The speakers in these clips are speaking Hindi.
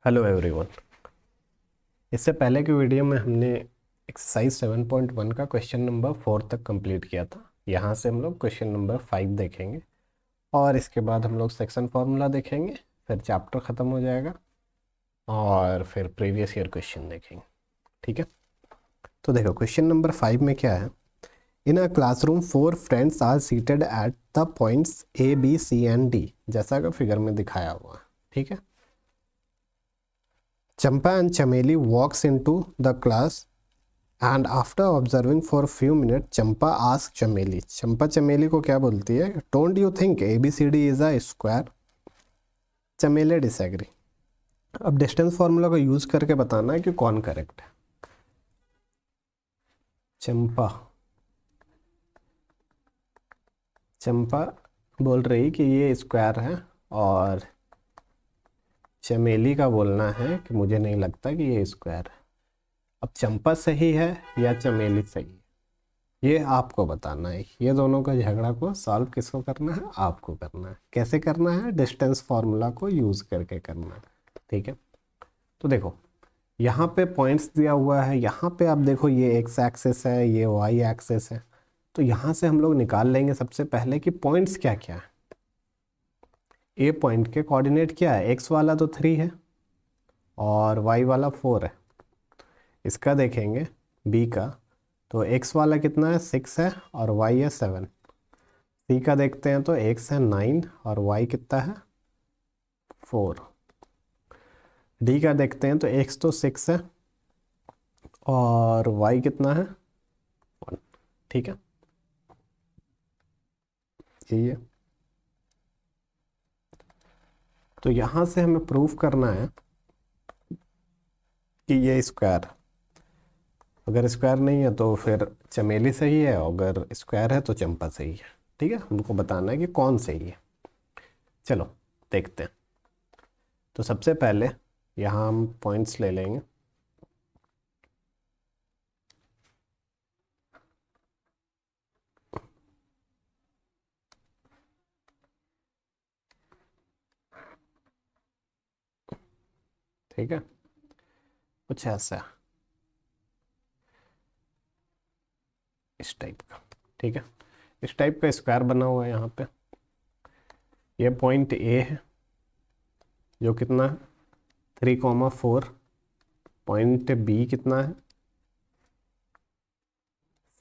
Hello everyone. इससे पहले की वीडियो में हमने एक्सरसाइज 7.1 का क्वेश्चन नंबर 4 तक कंप्लीट किया था। यहाँ से हम लोग क्वेश्चन नंबर 5 देखेंगे और इसके बाद हम लोग सेक्शन फार्मूला देखेंगे, फिर चैप्टर ख़त्म हो जाएगा और फिर प्रीवियस ईयर क्वेश्चन देखेंगे। ठीक है, तो देखो क्वेश्चन नंबर 5 में क्या है। In a classroom 4 friends are seated at the points A B C and D, जैसा कि फिगर में दिखाया हुआ है। ठीक है, Champa and Chameli walks into the class and after observing for a few minutes, Champa asks Chameli. Champa Chameli को क्या बोलती है? Don't you think ABCD is a square? Chameli disagree. अब डिस्टेंस फार्मूला को यूज करके बताना है कि कौन करेक्ट है। चंपा बोल रही कि ये स्क्वायर है और चमेली का बोलना है कि मुझे नहीं लगता कि ये स्क्वायर है। अब चंपा सही है या चमेली सही है, ये आपको बताना है। ये दोनों का झगड़ा को सॉल्व किसको करना है? आपको करना है। कैसे करना है? डिस्टेंस फार्मूला को यूज करके करना है। ठीक है, तो देखो यहाँ पे पॉइंट्स दिया हुआ है। यहाँ पे आप देखो ये एक्स एक्सिस है, ये वाई एक्सिस है। तो यहाँ से हम लोग निकाल लेंगे सबसे पहले कि पॉइंट्स क्या क्या है। ए पॉइंट के कोऑर्डिनेट क्या है? एक्स वाला तो 3 है और वाई वाला 4 है। इसका देखेंगे बी का, तो x वाला कितना है? 6 है और y है 7। सी का देखते हैं तो x है 9 और y कितना है? 4। डी का देखते हैं तो x तो 6 है और y कितना है? 1। ठीक है, यही है। तो यहाँ से हमें प्रूफ करना है कि ये स्क्वायर है। अगर स्क्वायर नहीं है तो फिर चमेली सही है, अगर स्क्वायर है तो चंपा सही है। ठीक है, हमको बताना है कि कौन सही है। चलो देखते हैं। तो सबसे पहले यहाँ हम पॉइंट्स ले लेंगे। ठीक है, कुछ ऐसा इस टाइप का। ठीक है, इस टाइप का स्क्वायर बना हुआ है यहाँ पे। ये पॉइंट ए है जो कितना है? 3,4। पॉइंट बी कितना है?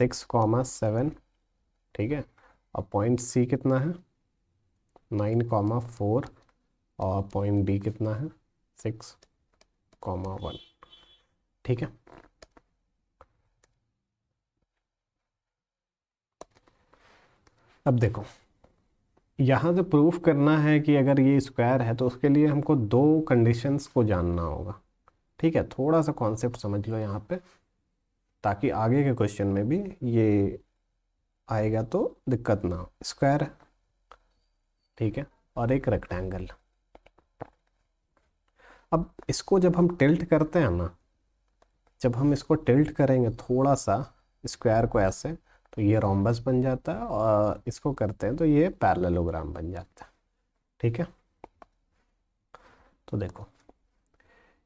6,7। ठीक है, और पॉइंट सी कितना है? 9,4 और पॉइंट डी कितना है? 6,1। ठीक है, अब देखो यहाँ से प्रूफ करना है कि अगर ये स्क्वायर है तो उसके लिए हमको 2 कंडीशंस को जानना होगा। ठीक है, थोड़ा सा कॉन्सेप्ट समझ लो यहाँ पे, ताकि आगे के क्वेश्चन में भी ये आएगा तो दिक्कत ना हो। स्क्वायर है, ठीक है, और एक रेक्टेंगल। अब इसको जब हम टिल्ट करते हैं ना, जब हम इसको टिल्ट करेंगे थोड़ा सा स्क्वायर को ऐसे, तो ये रोम्बस बन जाता है, और इसको करते हैं तो ये पैरेललोग्राम बन जाता है। ठीक है, तो देखो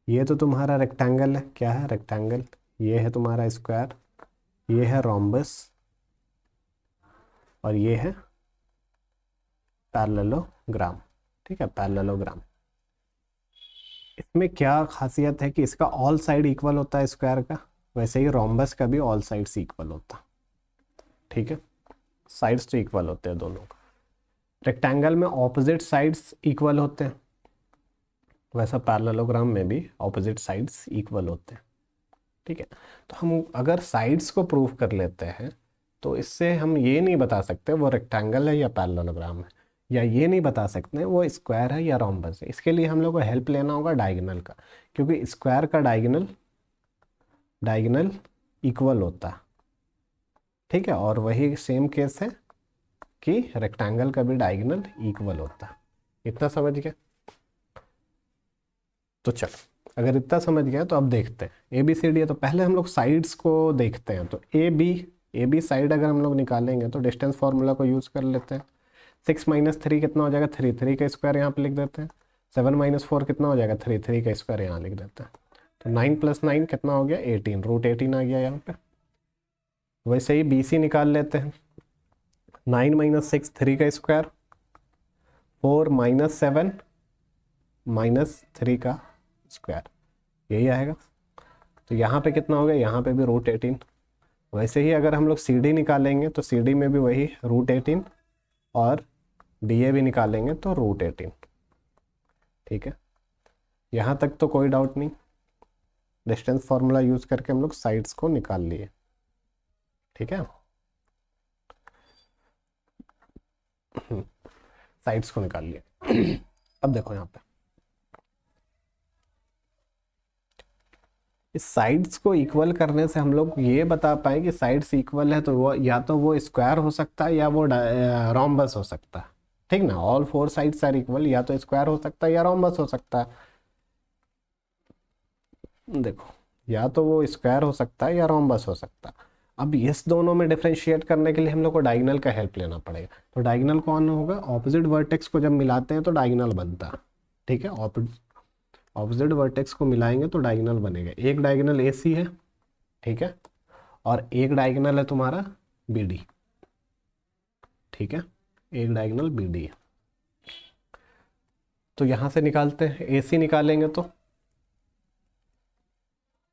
ये तो तुम्हारा रेक्टेंगल है। क्या है? रेक्टेंगल। ये है तुम्हारा स्क्वायर, ये है रोम्बस और ये है पैरेललोग्राम। ठीक है, पैरेललोग्राम। इसमें क्या खासियत है कि इसका ऑल साइड इक्वल होता है स्क्वायर का, वैसे ही रोम्बस का भी ऑल साइड्स इक्वल होता है। ठीक है, साइड्स तो इक्वल होते हैं दोनों का। रेक्टेंगल में ऑपोजिट साइड्स इक्वल होते हैं, वैसा पैरेललोग्राम में भी ऑपोजिट साइड्स इक्वल होते हैं। ठीक है, तो हम अगर साइड्स को प्रूव कर लेते हैं तो इससे हम ये नहीं बता सकते वो रेक्टेंगल है या पैरेललोग्राम है, या ये नहीं बता सकते वो स्क्वायर है या रोम्बस है। इसके लिए हम लोग को हेल्प लेना होगा डायगोनल का, क्योंकि स्क्वायर का डायगोनल डायगोनल इक्वल होता है। ठीक है, और वही सेम केस है कि रेक्टेंगल का भी डायगोनल इक्वल होता है। इतना समझ गया? तो चलो, अगर इतना समझ गया तो अब देखते हैं ए बी सी डी है। तो पहले हम लोग साइड्स को देखते हैं। तो ए बी साइड अगर हम लोग निकालेंगे तो डिस्टेंस फार्मूला को यूज़ कर लेते हैं। 6 - 3 कितना हो जाएगा? 3। 3 का स्क्वायर यहाँ पे लिख देते हैं। 7 माइनस 4 कितना हो जाएगा 3, 3 का स्क्वायर यहाँ लिख देते हैं। तो 9 + 9 कितना हो गया 18, √18 आ गया यहाँ पे। वैसे ही बी सी निकाल लेते हैं। 9 - 6 3 का स्क्वायर, 4 - 7 -3 का स्क्वायर, यही आएगा। तो यहाँ पे कितना हो गया, यहाँ पे भी √18। वैसे ही अगर हम लोग सी डी निकालेंगे तो सी डी में भी वही √18 और डी ए भी निकालेंगे तो √18। ठीक है, यहाँ तक तो कोई डाउट नहीं। डिस्टेंस फार्मूला यूज करके हम लोग साइड्स को निकाल लिए। ठीक है, साइड्स को निकाल लिए। अब देखो यहाँ पे इस साइड्स को इक्वल करने से हम लोग ये बता पाए कि साइड्स इक्वल है तो वो या तो वो स्क्वायर हो सकता है या वो रोम्बस हो सकता है। ठीक ना, ऑल 4 साइड्स आर इक्वल, या तो स्क्वायर हो सकता है या रोम्बस हो सकता है। देखो, या तो वो स्क्वायर हो सकता है या रोम्बस हो सकता है। अब इस दोनों में डिफरेंशिएट करने के लिए हम लोग को डायगोनल का हेल्प लेना पड़ेगा। तो डायगोनल कौन होगा, ऑपोजिट वर्टेक्स को जब मिलाते हैं तो डायगोनल बनता है। ठीक है, ऑपोजिट वर्टेक्स को मिलाएंगे तो डायगोनल बनेगा। एक डायगोनल ए सी है, ठीक है, और एक डायगोनल है तुम्हारा बी डी। ठीक है, एक डायगोनल बी डी है। तो यहां से निकालते हैं, ए सी निकालेंगे तो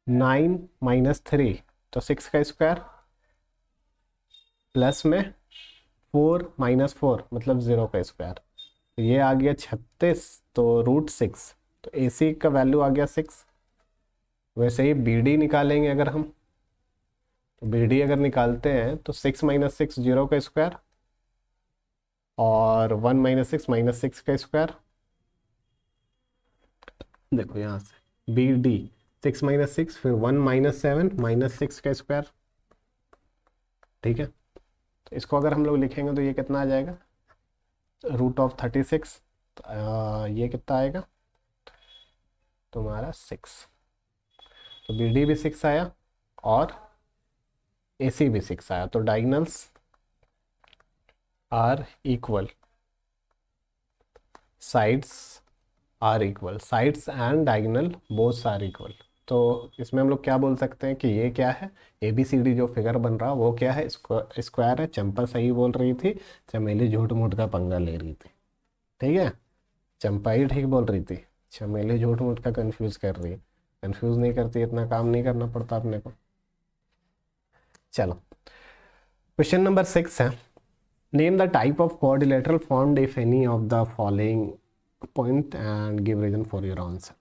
9 - 3 तो 6 का स्क्वायर, प्लस में 4 - 4 मतलब 0 का स्क्वायर, तो ये आ गया 36, तो √6, तो ए सी का वैल्यू आ गया 6। वैसे ही बी डी निकालेंगे अगर हम, तो बी डी अगर निकालते हैं तो 6 - 6 0 का स्क्वायर, और 1 - 6 -6 का स्क्वायर। देखो यहाँ से बी डी 6 - 6, फिर 1 - 7 -6 का स्क्वायर। ठीक है, तो इसको अगर हम लोग लिखेंगे तो ये कितना आ जाएगा, √36। तो ये कितना आएगा तुम्हारा 6। तो बी डी भी 6 आया और ए सी भी 6 आया। तो diagonals are equal, sides are equal, sides and diagonal both are equal. तो इसमें हम लोग क्या बोल सकते हैं कि ये क्या है, ए बी सी डी जो फिगर बन रहा वो क्या है, स्क्वायर है। चंपा सही बोल रही थी, चमेली झूठ मूठ का पंगा ले रही थी। ठीक है, चंपा ही ठीक बोल रही थी, चमेली झूठ मूठ का कंफ्यूज कर रही है। कंफ्यूज नहीं करती, इतना काम नहीं करना पड़ता अपने को। चलो, क्वेश्चन नंबर 6 है, name the type of quadrilateral formed if any of the following point and give reason for your answer.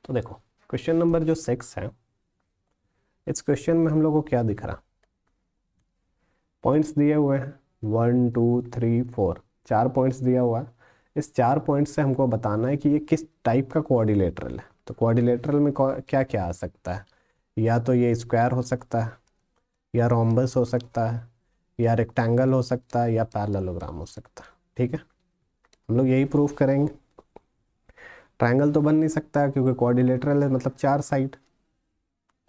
तो देखो, क्वेश्चन नंबर जो 6 है, इस क्वेश्चन में हम लोग को क्या दिख रहा, पॉइंट्स दिए हुए हैं 1 2 3 4, 4 पॉइंट्स दिया हुआ है। इस 4 पॉइंट से हमको बताना है कि ये किस टाइप का क्वाड्रिलेटरल है। तो क्वाड्रिलेटरल में क्या क्या आ सकता है, या तो ये स्क्वायर हो सकता है, या रोम्बस हो सकता है, या रेक्टेंगल हो सकता है, या पैरेललोग्राम हो सकता है। ठीक है, हम लोग यही प्रूफ करेंगे। ट्रायंगल तो बन नहीं सकता है क्योंकि क्वाड्रिलेटरल है, मतलब 4 साइड।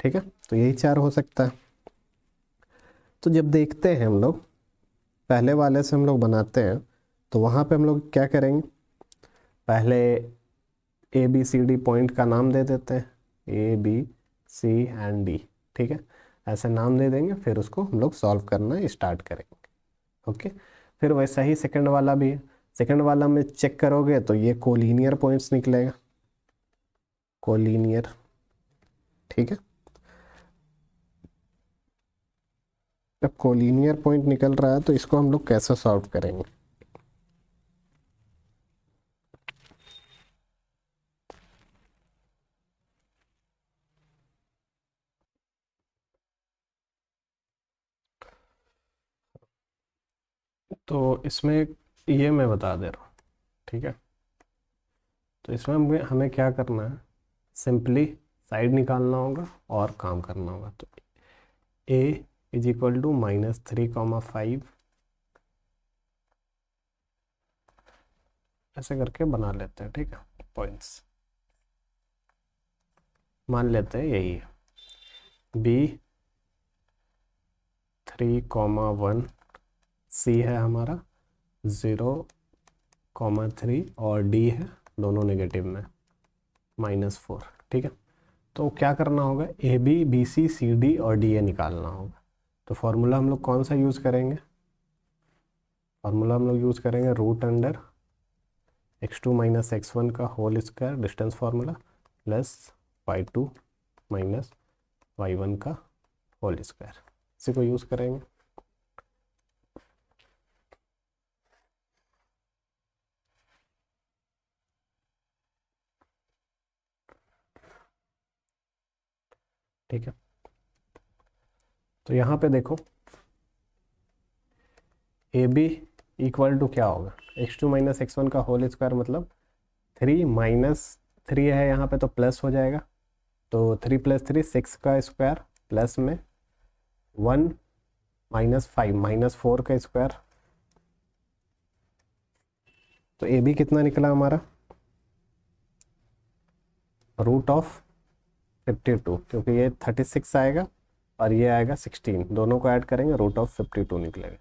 ठीक है, तो यही 4 हो सकता है। तो जब देखते हैं हम लोग, पहले वाले से हम लोग बनाते हैं, तो वहाँ पे हम लोग क्या करेंगे, पहले A B C D point का नाम दे देते हैं, A B C and D. ठीक है, ऐसे नाम दे देंगे, फिर उसको हम लोग सॉल्व करना स्टार्ट करेंगे। ओके, फिर वैसा ही सेकंड वाला भी है। सेकंड वाला में चेक करोगे तो ये कोलिनियर पॉइंट्स निकलेगा, कोलिनियर। ठीक है, जब कोलिनियर पॉइंट निकल रहा है तो इसको हम लोग कैसे सॉल्व करेंगे। तो इसमें ये मैं बता दे रहा हूँ। ठीक है, तो इसमें हमें क्या करना है, सिंपली साइड निकालना होगा और काम करना होगा। तो a = -3,5 ऐसे करके बना लेते हैं। ठीक है, पॉइंट्स मान लेते हैं यही है, b 3,1, c है हमारा 0, 3 और डी है दोनों नेगेटिव में -4। ठीक है, तो क्या करना होगा, A B B C C D और डी ए निकालना होगा। तो फॉर्मूला हम लोग कौन सा यूज़ करेंगे, फार्मूला हम लोग यूज़ करेंगे √x2 - x1 का whole square distance formula plus y2 - y1 का होल स्क्वायर, इसी को यूज़ करेंगे। ठीक है, तो यहाँ पे देखो ए बी इक्वल टू क्या होगा, x2 - x1 का होल स्क्वायर मतलब 3 - 3 है यहाँ पे तो प्लस हो जाएगा, तो 3 + 3 6 का स्क्वायर प्लस में 1 - 5 - 4 का स्क्वायर। तो ए बी कितना निकला हमारा, √52, क्योंकि ये 36 आएगा और ये आएगा 16, दोनों को ऐड करेंगे √52 निकलेगा।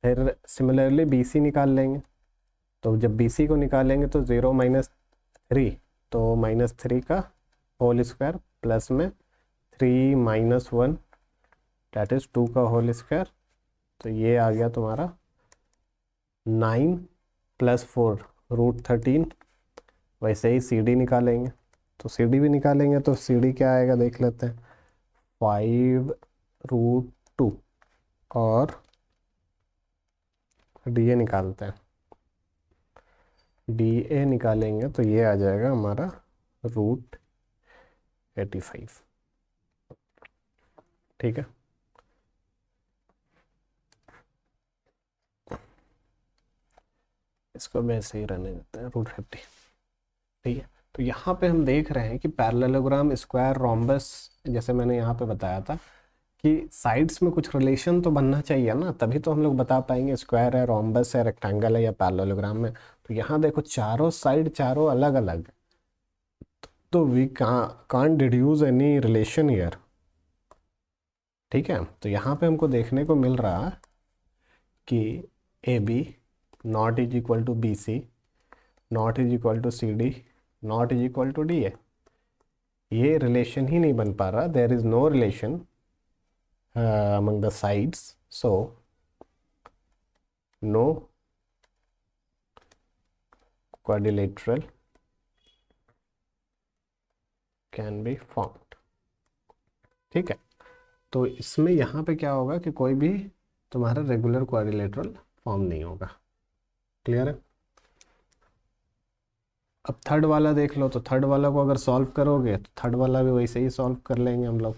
फिर सिमिलरली बी सी निकाल लेंगे, तो जब बी सी को निकालेंगे तो 0 - 3, तो -3 का होल स्क्वायर प्लस में 3 - 1 दैट इज़ 2 का होल स्क्वायर। तो ये आ गया तुम्हारा 9 + 4 √13। वैसे ही सी डी निकालेंगे, तो सी डी भी निकालेंगे, तो सी डी क्या आएगा देख लेते हैं, 5√2 और डी ए निकालते हैं, डी ए निकालेंगे तो ये आ जाएगा हमारा √85। ठीक है, इसको वैसे ही रहने देते हैं √50। ठीक है, तो यहाँ पे हम देख रहे हैं कि पैरेललोग्राम, स्क्वायर, रोम्बस, जैसे मैंने यहाँ पे बताया था कि साइड्स में कुछ रिलेशन तो बनना चाहिए ना, तभी तो हम लोग बता पाएंगे स्क्वायर है, रोम्बस है, रेक्टेंगल है या पैरेललोग्राम में। तो यहाँ देखो चारों साइड चारों अलग अलग, तो we can't deduce any relation here. ठीक है, तो यहाँ पे हमको देखने को मिल रहा कि A B not is equal to B C not is equal to C D not is equal to D A, ये रिलेशन ही नहीं बन पा रहा, there is no relation among the sides, so no quadrilateral can be formed। ठीक है, तो इसमें यहाँ पे क्या होगा कि कोई भी तुम्हारा रेगुलर क्वाड्रिलेटरल फॉर्म नहीं होगा। क्लियर है, अब थर्ड वाला देख लो, तो थर्ड वाला को अगर सॉल्व करोगे तो थर्ड वाला भी वैसे ही सॉल्व कर लेंगे हम लोग,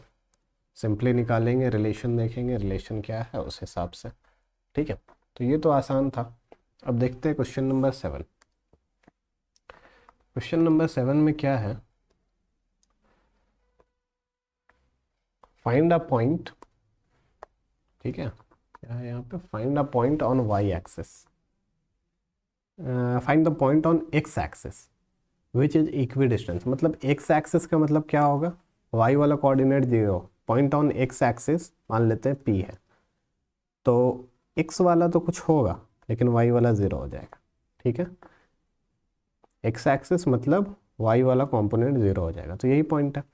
सिंपली निकालेंगे, रिलेशन देखेंगे रिलेशन क्या है उस हिसाब से। ठीक है, तो ये तो आसान था। अब देखते हैं क्वेश्चन नंबर 7। क्वेश्चन नंबर 7 में क्या है, फाइंड अ पॉइंट। ठीक है, क्या है यहाँ पे, find a point on Y axis, find the point on X axis which is equidistance. मतलब एक्स एक्सिस का मतलब क्या होगा, वाई वाला coordinate 0, point on X axis मान लेते हैं P है, तो एक्स वाला तो कुछ होगा लेकिन वाई वाला 0 हो जाएगा। ठीक है, एक्स एक्सिस मतलब वाई वाला कंपोनेंट 0 हो जाएगा, तो यही पॉइंट है।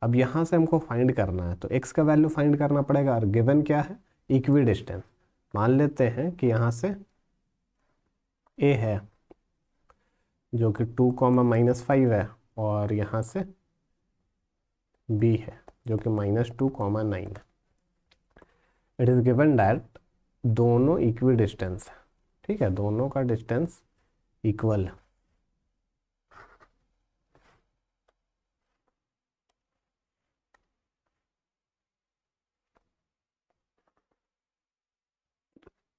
अब यहाँ से हमको फाइंड करना है, तो एक्स का वैल्यू फाइंड करना पड़ेगा, और गिवन क्या है, इक्वी डिस्टेंस। मान लेते हैं कि यहाँ से ए है जो कि 2, -5 है, और यहाँ से बी है जो कि -2, 9 है। इट इज़ गिवन डैट दोनों इक्वी डिस्टेंस है। ठीक है, दोनों का डिस्टेंस इक्वल है।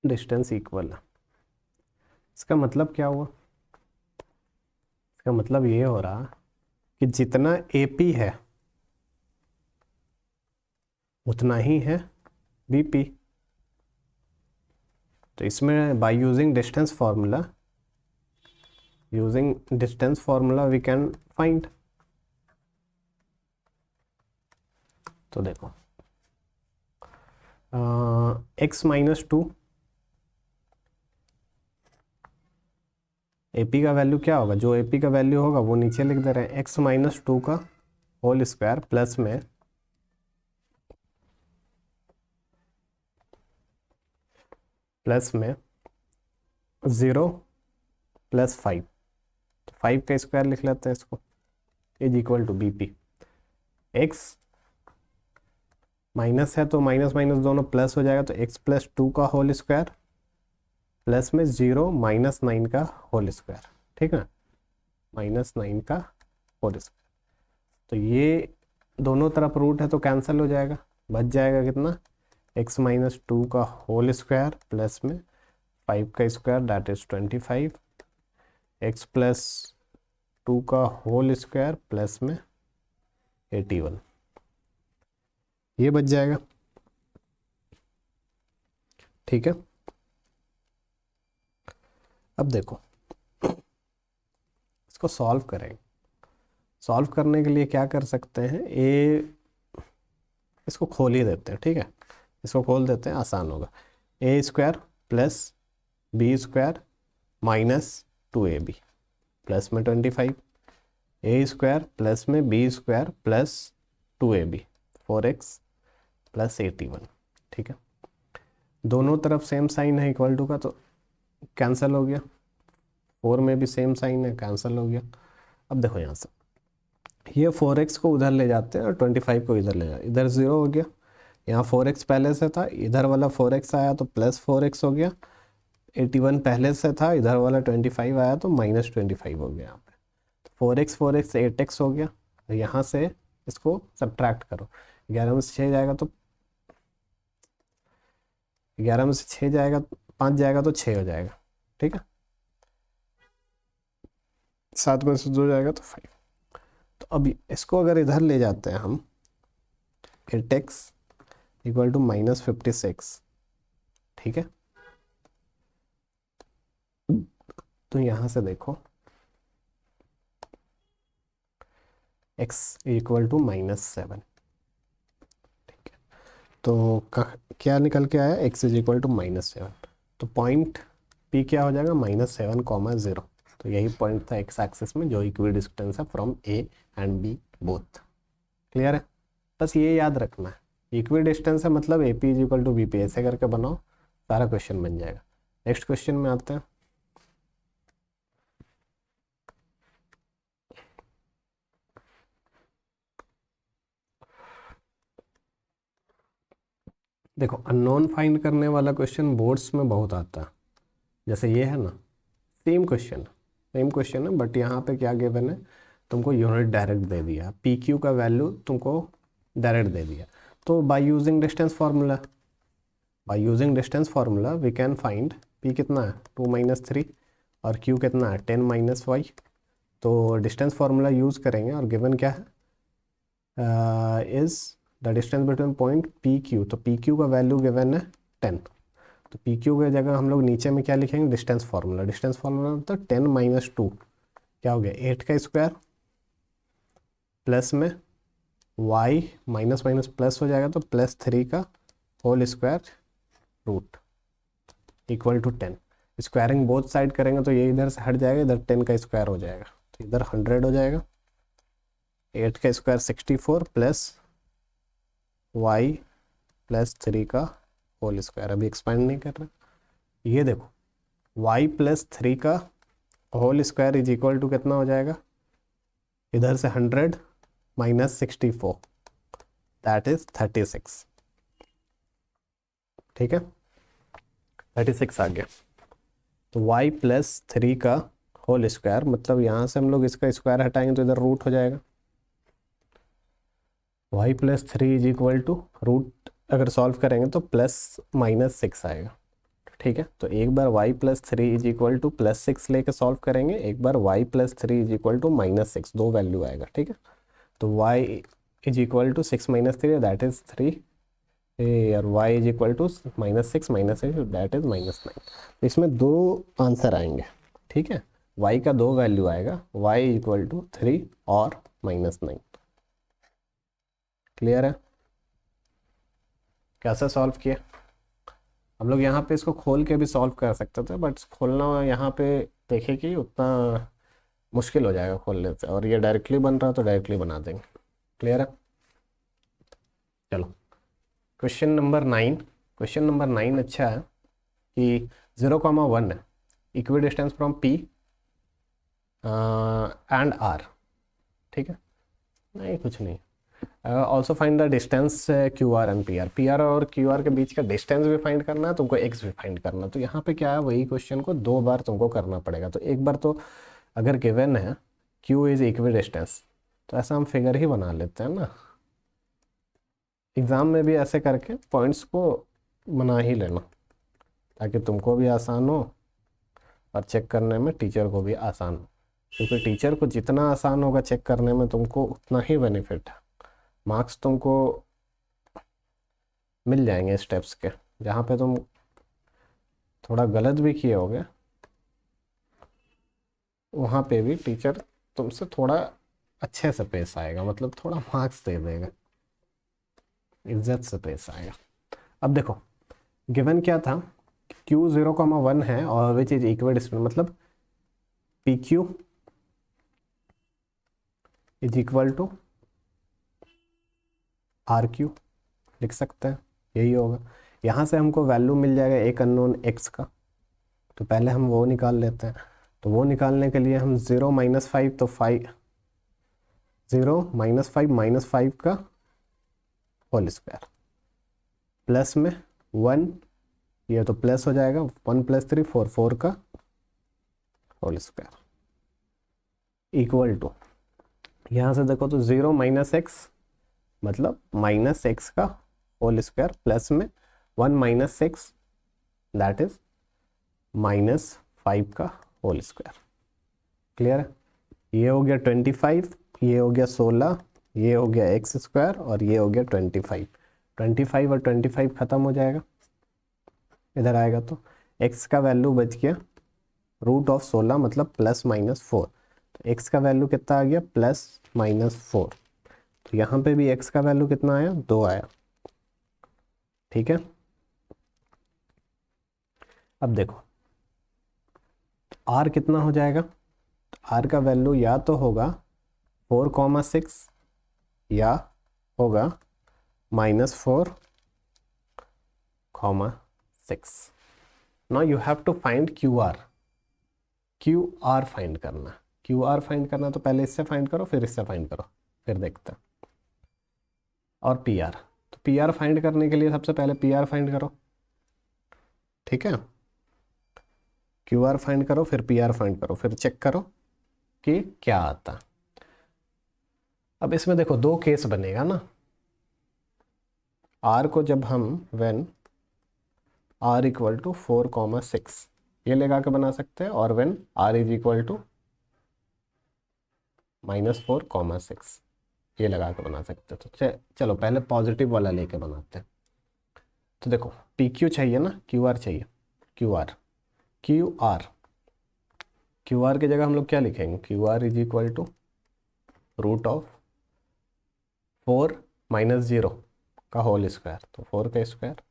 डिस्टेंस इक्वल है, इसका मतलब क्या हुआ, इसका मतलब ये हो रहा कि जितना AP है उतना ही है BP। तो इसमें by using distance formula we can find. तो देखो x - 2 AP का वैल्यू क्या होगा, जो AP का वैल्यू होगा वो नीचे लिख दे रहे हैं, x माइनस 2 का होल स्क्वायर प्लस में 0 प्लस 5, तो 5 का स्क्वायर लिख लेते हैं इसको, is equal to BP। x minus है तो माइनस माइनस दोनों प्लस हो जाएगा, तो x प्लस 2 का होल स्क्वायर प्लस में 0 माइनस 9 का होल स्क्वायर, ठीक है, माइनस 9 का होल स्क्वायर। तो ये दोनों तरफ रूट है तो कैंसिल हो जाएगा, बच जाएगा कितना, x माइनस 2 का होल स्क्वायर प्लस में 5 का square that is 25, x plus 2 का होल स्क्वायर प्लस में 81, ये बच जाएगा, ठीक है। अब देखो इसको सॉल्व करेंगे, सॉल्व करने के लिए क्या कर सकते हैं, इसको खोल ही देते हैं, ठीक है, इसको खोल देते हैं, आसान होगा। A square plus b square minus 2ab plus में 25, ए स्क्वायर प्लस में b square plus 2ab 4x plus 81, ठीक है। दोनों तरफ सेम साइन है इक्वल टू का, तो कैंसिल हो गया, 4 में भी सेम साइन है, कैंसिल हो गया। अब देखो यहाँ से ये 4x को उधर ले जाते हैं और 25 को इधर ले जाते, इधर 0 हो गया, यहाँ 4x पहले से था, इधर वाला 4x आया तो प्लस 4x हो गया, 81 पहले से था, इधर वाला 25 आया तो माइनस 25 हो गया, यहाँ पे 4x 8x हो गया। यहाँ से इसको सब्ट्रैक्ट करो, 11 में से 6 जाएगा तो 11 में से 6 जाएगा, 5 जाएगा तो 6 हो जाएगा, ठीक है, 7 में से 2 जाएगा तो 5। तो अभी इसको अगर इधर ले जाते हैं हम, 8x इक्वल टू माइनस 56, ठीक है, तो यहाँ से देखो x इक्वल टू -7, ठीक है, तो क्या निकल के आया, x इज इक्वल टू -7, तो पॉइंट P क्या हो जाएगा, -7, 0, तो यही पॉइंट था x एक्सिस में जो इक्वी डिस्टेंस है from A and B both. Clear है, बस ये याद रखना है, इक्वी डिस्टेंस है मतलब AP is equal to BP, ऐसे करके बनाओ, सारा क्वेश्चन बन जाएगा। नेक्स्ट क्वेश्चन में आते हैं। देखो अननोन फाइंड करने वाला क्वेश्चन बोर्ड्स में बहुत आता है, जैसे ये है ना, सेम क्वेश्चन है, बट यहाँ पे क्या गिवन है, तुमको यूनिट डायरेक्ट दे दिया, PQ का वैल्यू तुमको डायरेक्ट दे दिया, तो by using distance formula we can find P कितना है 2 - 3 और Q कितना है 10 - y, तो डिस्टेंस फार्मूला यूज़ करेंगे और गिवन क्या है, is the distance between point PQ, तो PQ का वैल्यू गिवन है 10, तो PQ की जगह हम लोग नीचे में क्या लिखेंगे, डिस्टेंस फार्मूला मतलब 10 - 2 क्या हो गया 8 का स्क्वायर प्लस में y माइनस माइनस प्लस हो जाएगा, तो +3 का whole square root equal to 10, squaring both side करेंगे तो ये इधर से हट जाएगा, इधर 10 का स्क्वायर हो जाएगा, तो इधर 100 हो जाएगा, 8 का स्क्वायर 64 प्लस y प्लस 3 का होल स्क्वायर, अभी एक्सपेंड नहीं कर रहा, ये देखो y प्लस 3 का whole square is equal to कितना हो जाएगा, इधर से 100 माइनस 64 दैट इज 36, ठीक है, 36 आ गया, तो y प्लस 3 का होल स्क्वायर मतलब यहाँ से हम लोग इसका स्क्वायर हटाएंगे तो इधर रूट हो जाएगा, y plus 3 is equal to root, अगर सॉल्व करेंगे तो +-6 आएगा, ठीक है, तो एक बार y plus 3 is equal to +6 लेके सॉल्व करेंगे, एक बार y plus 3 is equal to -6, दो वैल्यू आएगा, ठीक है, तो y is equal to 6 - 3 that is 3 और y is equal to -6 -6 that is -9, तो इसमें दो आंसर आएंगे, ठीक है, y का दो वैल्यू आएगा, y इक्वल टू 3 और -9। क्लियर है, कैसे सॉल्व किया, हम लोग यहाँ पे इसको खोल के भी सॉल्व कर सकते थे, बट खोलना यहाँ पे देखिए कि उतना मुश्किल हो जाएगा खोलने से, और ये डायरेक्टली बन रहा है तो डायरेक्टली बना देंगे। क्लियर है? चलो क्वेश्चन नंबर 9। क्वेश्चन नंबर 9 अच्छा है कि 0,1 है, equidistance from P and R. ठीक है, नहीं कुछ नहीं। Also find the distance Q R and P R और क्यू आर के बीच का डिस्टेंस भी फाइंड करना है तुमको, एक्स भी फाइंड करना है। तो यहाँ पे क्या है, वही क्वेश्चन को दो बार तुमको करना पड़ेगा। तो एक बार तो अगर गिवन है क्यू इज इक्वी डिस्टेंस, तो ऐसा हम फिगर ही बना लेते हैं ना। एग्ज़ाम में भी ऐसे करके पॉइंट्स को बना ही लेना, ताकि तुमको भी आसान हो और चेक करने में टीचर को भी आसान हो। क्योंकि टीचर को जितना आसान होगा चेक करने में, तुमको उतना ही बेनिफिट है। मार्क्स तुमको मिल जाएंगे स्टेप्स के। जहाँ पे तुम थोड़ा गलत भी किए होगे, वहाँ पे भी टीचर तुमसे थोड़ा अच्छे से पेश आएगा, मतलब थोड़ा मार्क्स दे देगा, इज्जत से पेश आएगा। अब देखो गिवन क्या था, Q 0,1 है और विच इज इक्वी डिस्टेंस, मतलब P Q is equal to R Q लिख सकते हैं, यही होगा। यहाँ से हमको वैल्यू मिल जाएगा एक अननोन एक्स का, तो पहले हम वो निकाल लेते हैं। तो वो निकालने के लिए हम 0 - 5, तो 5 0 - 5 - 5 का होल स्क्वायर, प्लस में 1, ये तो प्लस हो जाएगा, 1 + 3 4 4 का होल स्क्वायर इक्वल टू, यहाँ से देखो तो 0 - x मतलब -x का होल स्क्वायर, प्लस में 1 - x दैट इज -5 का होल स्क्वायर। क्लियर है? ये हो गया 25, ये हो गया 16, ये हो गया एक्स स्क्वायर और ये हो गया 25। 25 और 25 खत्म हो जाएगा, इधर आएगा तो x का वैल्यू बच गया √16 मतलब +-4। तो x का वैल्यू कितना आ गया, +-4। तो यहाँ पे भी x का वैल्यू कितना आया, 2 आया। ठीक है, अब देखो r कितना हो जाएगा, r का वैल्यू या तो होगा 4,6 या होगा -4,6। Now you have to find Q R find करना। क्यू आर फाइंड करना तो पहले इससे फाइंड करो, फिर इससे फाइंड करो, फिर देखते हैं। और पी आर, तो पी आर फाइंड करने के लिए सबसे पहले पी आर फाइंड करो। ठीक है, क्यू आर फाइंड करो, फिर पी आर फाइंड करो, फिर चेक करो कि क्या आता। अब इसमें देखो दो केस बनेगा ना। आर को जब हम व्हेन r इक्वल टू 4,6 ये लगा के बना सकते हैं, और when r is equal to -4,6 ये लगा के बना सकते हैं। तो चलो पहले पॉजिटिव वाला लेके बनाते हैं। तो देखो पी क्यू चाहिए ना, क्यू आर चाहिए, क्यू आर क्यू आर की जगह हम लोग क्या लिखेंगे, Q R is equal to √4 - 0 का होल स्क्वायर, तो 4 का स्क्वायर,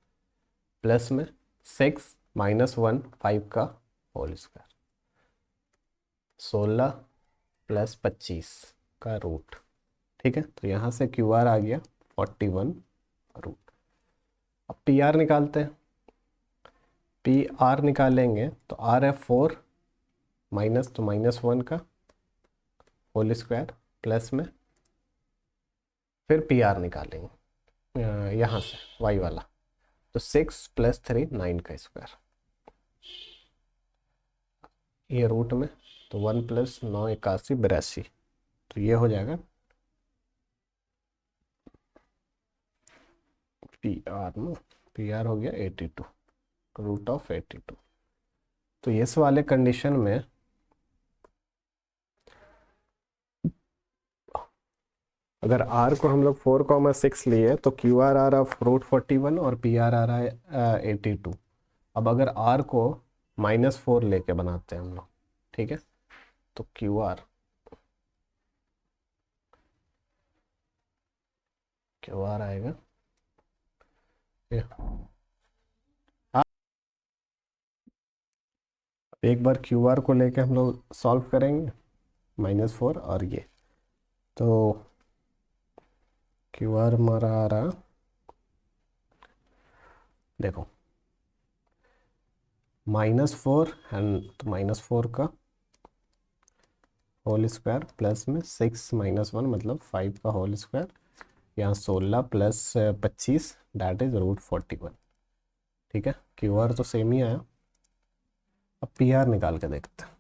प्लस में 6 - 1 5 का होल स्क्वायर, 16 + 25 का रूट। ठीक है, तो यहाँ से क्यू आर आ गया 41 रूट। अब पी आर निकालते हैं। पी आर निकालेंगे तो आर है 4 माइनस, तो -1 का होल स्क्वायर, प्लस में फिर पी आर निकालेंगे यहाँ से वाई वाला, तो 6 + 3 9 का स्क्वायर, ये रूट में, तो 1 + 9 81 82, तो ये हो जाएगा पी आर में, पी आर हो गया 82 √82। तो इस वाले कंडीशन में अगर r को हम लोग 4,6 लिए तो क्यू आर आ रहा √41 और पी आर आ रहा है 82। अब अगर r को -4 लेके बनाते हैं हम लोग, ठीक है, तो क्यू आर आएगा ये। एक बार क्यू आर को लेके हम लोग सॉल्व करेंगे, -4 और ये, तो क्यू आर हमारा आ रहा, देखो -4 एंड तो -4 का होल स्क्वायर प्लस में 6 -1 मतलब 5 का होल स्क्वायर, यहाँ 16 प्लस 25 दैट इज √41। ठीक है, क्यू आर तो सेम ही आया। अब पी आर निकाल के देखते हैं।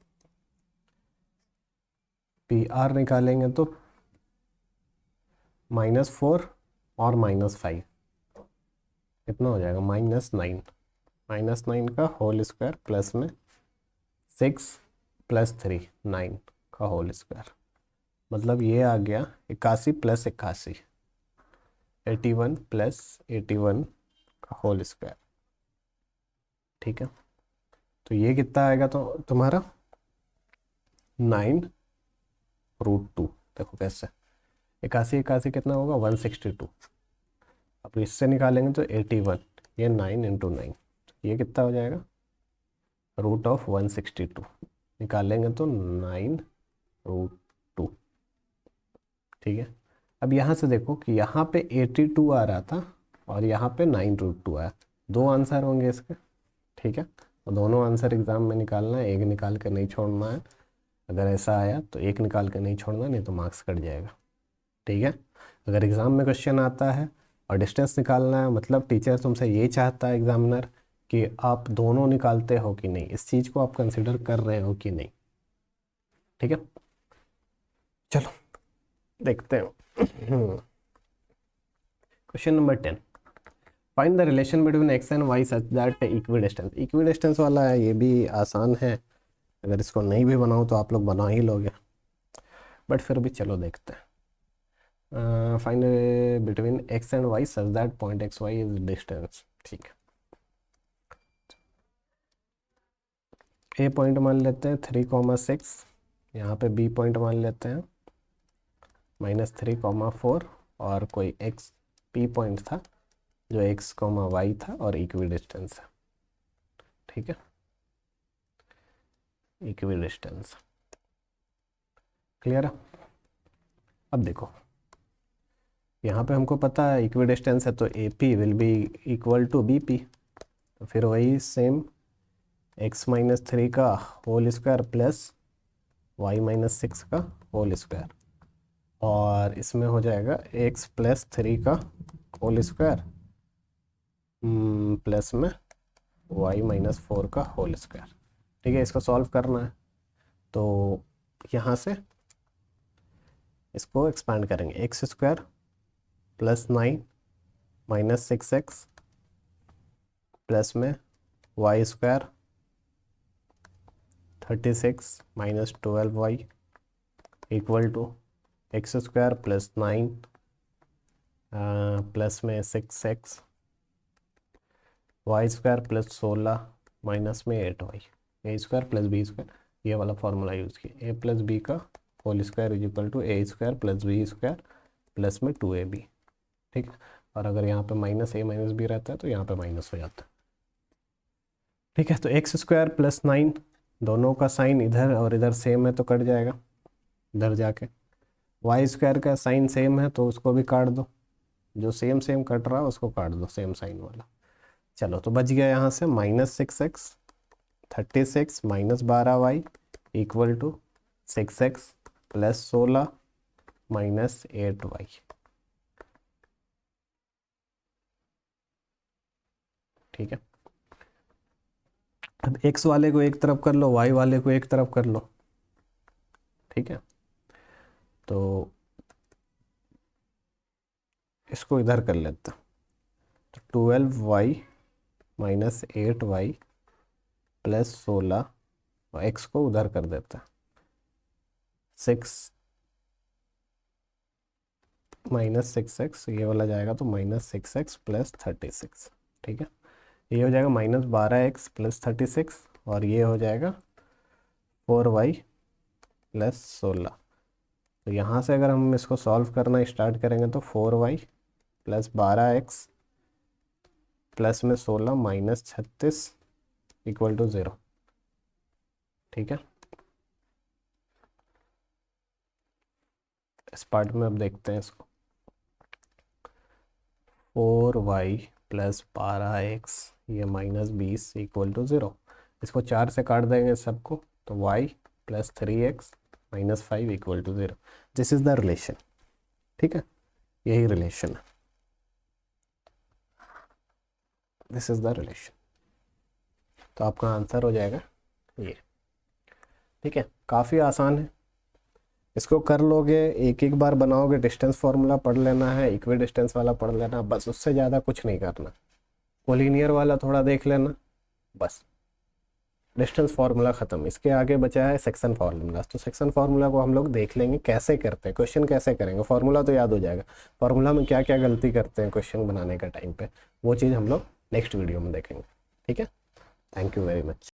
पी आर निकालेंगे तो -4 और -5 कितना हो जाएगा, -9, -9 का होल स्क्वायर प्लस में 6 + 3 9 का होल स्क्वायर, मतलब ये आ गया 81 + 81, 81 + 81 का होल स्क्वायर। ठीक है, तो ये कितना आएगा, तो तुम्हारा 9√2। देखो कैसे, 81 81 कितना होगा, 162। अब इससे निकालेंगे तो 81, ये 9 × 9, ये कितना हो जाएगा, √162। निकालेंगे तो 9√2। ठीक है, अब यहाँ से देखो कि यहाँ पे 82 आ रहा था और यहाँ पे 9√2 आया, दो आंसर होंगे इसके। ठीक है, तो दोनों आंसर एग्जाम में निकालना है, एक निकाल के नहीं छोड़ना है। अगर ऐसा आया तो एक निकाल के नहीं छोड़ना, नहीं तो मार्क्स कट जाएगा। ठीक है, अगर एग्ज़ाम में क्वेश्चन आता है और डिस्टेंस निकालना है, मतलब टीचर तुमसे ये चाहता है एग्जामिनर कि आप दोनों निकालते हो कि नहीं, इस चीज़ को आप कंसिडर कर रहे हो कि नहीं। ठीक है, चलो देखते हैं। Question number 10, find the relation between x and y such that equidistance. Equidistance वाला है, ये भी आसान है, अगर इसको नहीं भी बनाओ तो आप लोग बना ही लोगे, बट फिर भी चलो देखते हैं। Find between x and y such that point X Y is distance. ठीक है, ए पॉइंट मान लेते हैं 3,6, यहाँ पे बी पॉइंट मान लेते हैं -3,4, और कोई एक्स पी पॉइंट था जो x, y था और इक्वी डिस्टेंस है। ठीक है, इक्वी डिस्टेंस क्लियर है। अब देखो यहाँ पे हमको पता है इक्वी डिस्टेंस है, तो A P will be equal to B P, तो फिर वही सेम x-3 का होल स्क्वायर प्लस y-6 का होल स्क्वायर, और इसमें हो जाएगा x + 3 का होल स्क्वायर प्लस में y-4 का होल स्क्वायर। ठीक है, इसको सॉल्व करना है, तो यहाँ से इसको एक्सपांड करेंगे, x² + 9 - 6x प्लस में y² 36 - 12y equal to x² + 9 plus में 6x, y² + 16 माइनस में 8y, a² + b², ये वाला फॉर्मूला यूज़ किया, a + b का whole square is equal to a² + b² plus में 2ab। ठीक है, और अगर यहाँ पे -a - b रहता है तो यहाँ पे माइनस हो जाता है। ठीक है, तो x² + 9 दोनों का साइन इधर और इधर सेम है तो कट जाएगा इधर जाके, y² का साइन सेम है तो उसको भी काट दो, जो सेम सेम कट रहा है उसको काट दो सेम साइन वाला। चलो तो बच गया यहाँ से -6x 36 - 12y equal to 6x + 16 - 8y। ठीक है, अब x वाले को एक तरफ कर लो, y वाले को एक तरफ कर लो। ठीक है, तो इसको इधर कर लेते हैं, तो 12y - 8y + 16, और x को उधर कर देते हैं, 6 - 6x, ये वाला जाएगा तो -6x + 36। ठीक है, ये हो जाएगा -12x + 36, और ये हो जाएगा 4y + 16। तो यहाँ से अगर हम इसको सॉल्व करना स्टार्ट करेंगे तो 4y + 12x प्लस में 16 - 36 इक्वल टू 0। ठीक है, इस पार्ट में अब देखते हैं इसको। 4y प्लस 12x ये -20 इक्वल टू 0। इसको 4 से काट देंगे सबको, तो y plus 3x minus 5 equal to 0। This is the relation. ठीक है, यही रिलेशन है, दिस इज द रिलेशन। तो आपका आंसर हो जाएगा ये। ठीक है, काफ़ी आसान है, इसको कर लोगे, एक एक बार बनाओगे, डिस्टेंस फार्मूला पढ़ लेना है, इक्वी डिस्टेंस वाला पढ़ लेना, बस उससे ज़्यादा कुछ नहीं करना। कोलिनियर वाला थोड़ा देख लेना, बस डिस्टेंस फार्मूला ख़त्म। इसके आगे बचा है सेक्शन फार्मूला, तो सेक्शन फार्मूला को हम लोग देख लेंगे कैसे करते हैं, क्वेश्चन कैसे करेंगे। फार्मूला तो याद हो जाएगा, फार्मूला में क्या क्या गलती करते हैं क्वेश्चन बनाने के टाइम पे, वो चीज़ हम लोग नेक्स्ट वीडियो में देखेंगे। ठीक है, थैंक यू वेरी मच।